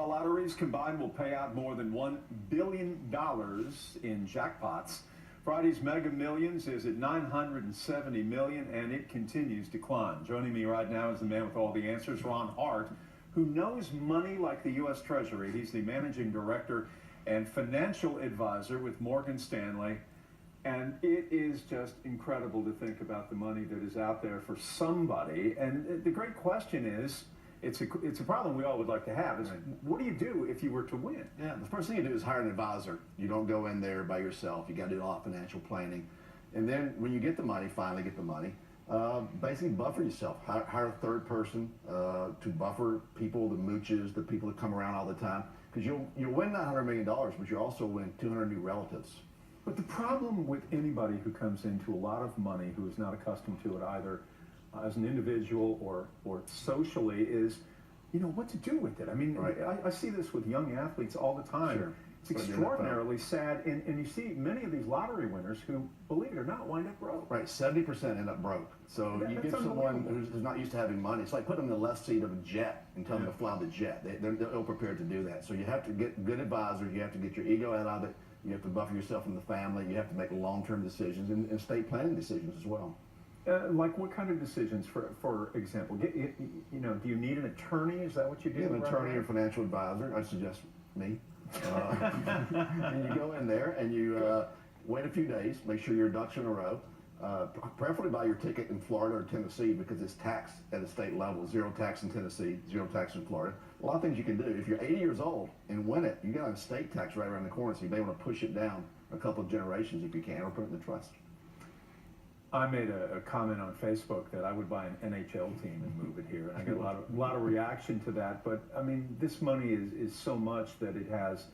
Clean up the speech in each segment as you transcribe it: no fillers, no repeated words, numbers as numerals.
Well, lotteries combined will pay out more than $1 billion in jackpots. Friday's Mega Millions is at $970 million, and it continues to climb. Joining me right now is the man with all the answers, Ron Hart, who knows money like the U.S. Treasury. He's the managing director and financial advisor with Morgan Stanley. And it is just incredible to think about the money that is out there for somebody. And the great question is, it's a problem we all would like to have, is what do you do if you were to win? Yeah, the first thing you do is hire an advisor. You don't go in there by yourself. You got to do a lot of financial planning. And then when you get the money, finally get the money, basically buffer yourself. Hire a third person to buffer people, the mooches, the people that come around all the time. Because you'll win that $100 million, but you'll also win 200 new relatives. But the problem with anybody who comes into a lot of money who is not accustomed to it either as an individual or socially is, what to do with it. I mean, right. I see this with young athletes all the time. Sure. It's extraordinarily sad, and you see many of these lottery winners who, believe it or not, wind up broke. Right, 70% end up broke. So you give someone who's not used to having money, it's like putting them in the left seat of a jet and telling them to fly the jet. They're ill prepared to do that. So you have to get good advisors, you have to get your ego out of it, you have to buffer yourself from the family, you have to make long-term decisions and estate planning decisions as well. Like what kind of decisions, for example? Do you need an attorney? Is that what you do? Yeah, an attorney or financial advisor. I suggest me. And you go in there and you wait a few days, make sure your ducks in a row. Preferably buy your ticket in Florida or Tennessee because it's taxed at a state level. Zero tax in Tennessee, zero tax in Florida. A lot of things you can do. If you're 80 years old and win it, you got an estate tax right around the corner, so you may want to push it down a couple of generations if you can, or put it in the trust. I made a comment on Facebook that I would buy an NHL team and move it here, and I got a lot of reaction to that. But I mean, this money is so much that it has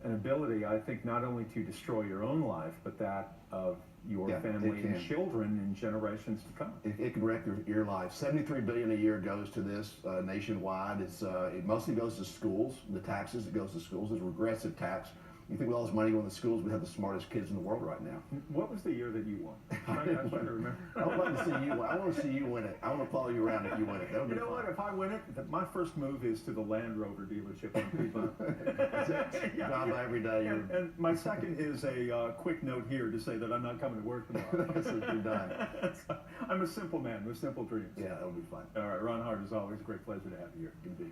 an ability, I think, not only to destroy your own life, but that of your family and children in generations to come. It can wreck your life. $73 billion a year goes to this nationwide. It mostly goes to schools. The taxes, it goes to schools. It's regressive tax. You think with all this money going to schools, we have the smartest kids in the world right now. What was the year that you won? I'm trying to remember. I would like to see you. I want to see you win it. I want to follow you around if you win it. You know what? If I win it, my first move is to the Land Rover dealership on Piedmont. That's it. Yeah. Drive by every day. And my second is a quick note here to say that I'm not coming to work tomorrow. That's what you're done. I'm a simple man with simple dreams. Yeah, that would be fun. All right, Ron Hart, as always, a great pleasure to have you here. Good to be.